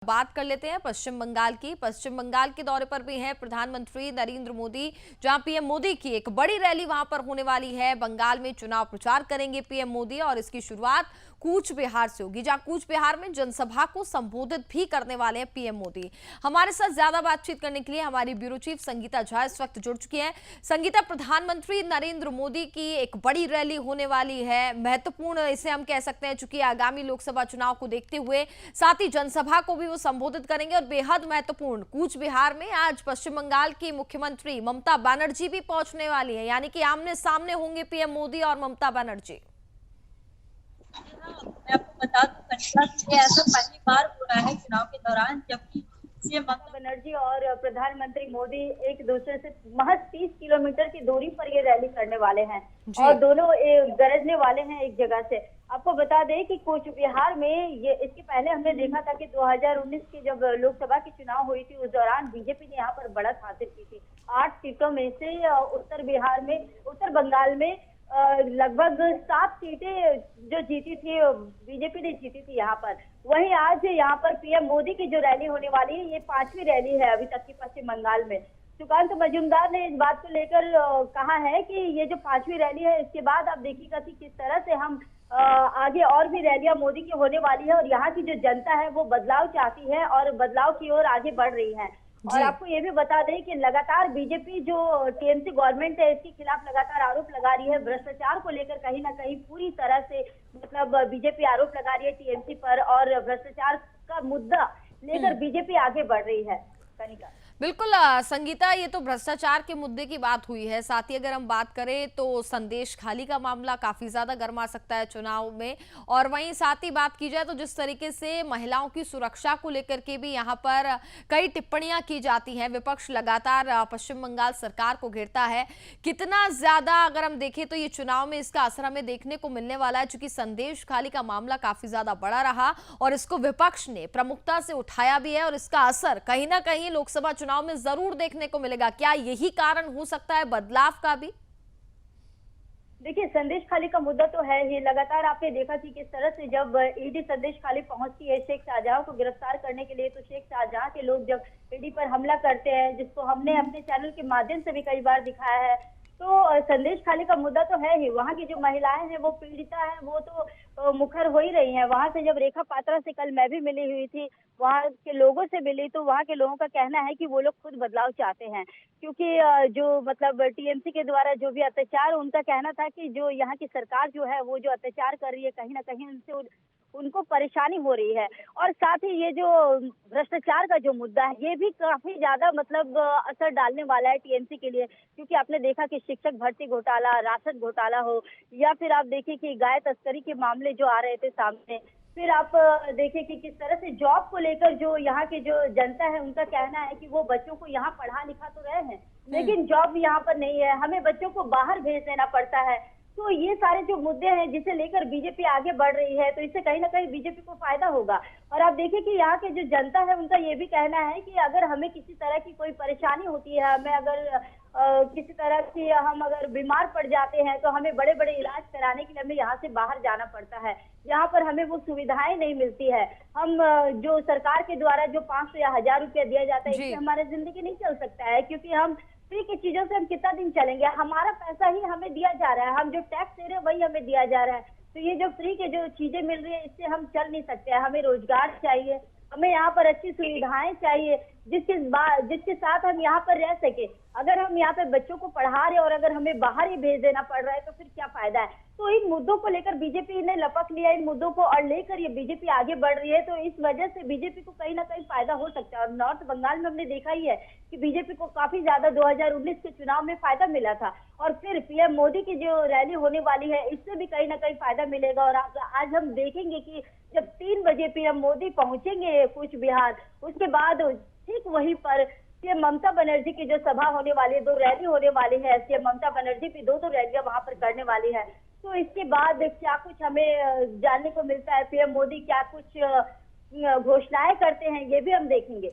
बात कर लेते हैं पश्चिम बंगाल की। पश्चिम बंगाल के दौरे पर भी हैं प्रधानमंत्री नरेंद्र मोदी, जहां पीएम मोदी की एक बड़ी रैली वहां पर होने वाली है। बंगाल में चुनाव प्रचार करेंगे पीएम मोदी और इसकी शुरुआत कूच बिहार से होगी, जहां कूच बिहार में जनसभा को संबोधित भी करने वाले हैं पीएम मोदी। हमारे साथ ज्यादा बातचीत करने के लिए हमारी ब्यूरो चीफ संगीता झा इस वक्त जुड़ चुकी हैं। संगीता, प्रधानमंत्री नरेंद्र मोदी की एक बड़ी रैली होने वाली है, महत्वपूर्ण इसे हम कह सकते हैं, चूंकि आगामी लोकसभा चुनाव को देखते हुए साथ ही जनसभा को भी वो संबोधित करेंगे। और बेहद महत्वपूर्ण, कूच बिहार में आज पश्चिम बंगाल की मुख्यमंत्री ममता बनर्जी भी पहुंचने वाली है, यानी कि आमने सामने होंगे पीएम मोदी और ममता बनर्जी। मैं आपको बता दूं कनिका कि ऐसा पहली बार हो रहा है चुनाव के दौरान जबकि सीएम ममता बनर्जी और प्रधानमंत्री मोदी एक दूसरे से महज 30 किलोमीटर की दूरी पर ये रैली करने वाले हैं और दोनों गरजने वाले हैं एक जगह से। आपको बता दें कि कूच बिहार में ये इसके पहले हमने देखा था कि 2019 की जब लोकसभा की चुनाव हुई थी उस दौरान बीजेपी ने यहाँ पर बढ़त हासिल की थी। 8 सीटों में से उत्तर बंगाल में लगभग 7 सीटें जो जीती थी बीजेपी ने जीती थी यहाँ पर। वहीं आज यहाँ पर पीएम मोदी की जो रैली होने वाली है, ये 5वीं रैली है अभी तक की पश्चिम बंगाल में। सुकांत मजूमदार ने इस बात को लेकर कहा है कि ये जो 5वीं रैली है, इसके बाद आप देखिएगा कि किस तरह से हम आगे और भी रैलियां मोदी की होने वाली है और यहाँ की जो जनता है वो बदलाव चाहती है और बदलाव की ओर आगे बढ़ रही है। और आपको ये भी बता दें कि लगातार बीजेपी जो टीएमसी गवर्नमेंट है इसके खिलाफ लगातार आरोप लगा रही है भ्रष्टाचार को लेकर। कहीं ना कहीं पूरी तरह से मतलब बीजेपी आरोप लगा रही है टीएमसी पर और भ्रष्टाचार का मुद्दा लेकर बीजेपी आगे बढ़ रही है। कनिका, बिल्कुल संगीता, ये तो भ्रष्टाचार के मुद्दे की बात हुई है। साथ ही अगर हम बात करें तो संदेश खाली का मामला काफी ज्यादा गर्मा सकता है चुनाव में। और वहीं साथ ही बात की जाए तो जिस तरीके से महिलाओं की सुरक्षा को लेकर के भी यहाँ पर कई टिप्पणियां की जाती हैं, विपक्ष लगातार पश्चिम बंगाल सरकार को घेरता है। कितना ज्यादा अगर हम देखें तो ये चुनाव में इसका असर हमें देखने को मिलने वाला है, चूंकि संदेश खाली का मामला काफी ज्यादा बड़ा रहा और इसको विपक्ष ने प्रमुखता से उठाया भी है और इसका असर कहीं ना कहीं लोकसभा चुनाव में जरूर देखने को मिलेगा। क्या यही कारण हो सकता है बदलाव का भी? देखिए, संदेश खाली का मुद्दा तो है ही। लगातार आपने देखा कि किस तरह से जब ईडी संदेश खाली पहुंचती है शेख शाहजहां को गिरफ्तार करने के लिए, तो शेख शाहजहां के लोग जब ईडी पर हमला करते हैं, जिसको हमने अपने चैनल के माध्यम से भी कई बार दिखाया है, तो संदेश खाली का मुद्दा तो है ही। वहाँ की जो महिलाएं हैं वो पीड़िता है, वो तो मुखर हो ही रही हैं। वहाँ से जब रेखा पात्रा से कल मैं भी मिली हुई थी, वहाँ के लोगों से मिली, तो वहाँ के लोगों का कहना है कि वो लोग खुद बदलाव चाहते हैं, क्योंकि जो मतलब टीएमसी के द्वारा जो भी अत्याचार, उनका कहना था कि जो यहाँ की सरकार जो है वो जो अत्याचार कर रही है, कहीं ना कहीं उनसे उनको परेशानी हो रही है। और साथ ही ये जो भ्रष्टाचार का जो मुद्दा है, ये भी काफी ज्यादा मतलब असर डालने वाला है टीएमसी के लिए, क्योंकि आपने देखा कि शिक्षक भर्ती घोटाला, राशन घोटाला हो, या फिर आप देखिए कि गाय तस्करी के मामले जो आ रहे थे सामने, फिर आप देखिए कि किस तरह से जॉब को लेकर जो यहाँ की जो जनता है उनका कहना है कि वो बच्चों को यहाँ पढ़ा लिखा तो रहे हैं लेकिन जॉब यहाँ पर नहीं है, हमें बच्चों को बाहर भेज देना पड़ता है। तो ये सारे जो मुद्दे हैं जिसे लेकर बीजेपी आगे बढ़ रही है, तो इससे कहीं ना कहीं बीजेपी को फायदा होगा। और आप देखिए कि यहाँ के जो जनता है उनका ये भी कहना है कि अगर हमें किसी तरह की कोई परेशानी होती है, हमें अगर किसी तरह की हम अगर बीमार पड़ जाते हैं, तो हमें बड़े बड़े इलाज कराने के लिए हमें यहाँ से बाहर जाना पड़ता है। यहाँ पर हमें वो सुविधाएं नहीं मिलती है। हम जो सरकार के द्वारा जो 500 या 1000 रुपया दिया जाता है, इससे हमारी जिंदगी नहीं चल सकता है, क्योंकि हम फ्री की चीजों से हम कितना दिन चलेंगे। हमारा पैसा ही हमें दिया जा रहा है, हम जो टैक्स दे रहे हैं वही हमें दिया जा रहा है। तो ये जो फ्री के जो चीजें मिल रही है, इससे हम चल नहीं सकते हैं। हमें रोजगार चाहिए, हमें यहाँ पर अच्छी सुविधाएं चाहिए, जिसके साथ हम यहाँ पर रह सके। अगर हम यहाँ पे बच्चों को पढ़ा रहे और अगर हमें बाहर ही भेज देना पड़ रहा है, तो फिर क्या फायदा है। तो इन मुद्दों को लेकर बीजेपी ने लपक लिया, इन मुद्दों को और लेकर ये बीजेपी आगे बढ़ रही है। तो इस वजह से बीजेपी को कहीं ना कहीं फायदा हो सकता है। और नॉर्थ बंगाल में हमने देखा ही है कि बीजेपी को काफी ज्यादा 2019 के चुनाव में फायदा मिला था, और फिर पीएम मोदी की जो रैली होने वाली है, इससे भी कहीं ना कहीं फायदा मिलेगा। और आज हम देखेंगे कि जब 3 बजे पीएम मोदी पहुंचेंगे कूच बिहार, उसके बाद ठीक वहीं पर सीएम ममता बनर्जी की जो सभा होने वाली है, 2 रैली होने वाली है। सीएम ममता बनर्जी भी 2 रैलियां वहां पर करने वाली है। तो इसके बाद क्या कुछ हमें जानने को मिलता है, पीएम मोदी क्या कुछ घोषणाएं करते हैं, ये भी हम देखेंगे।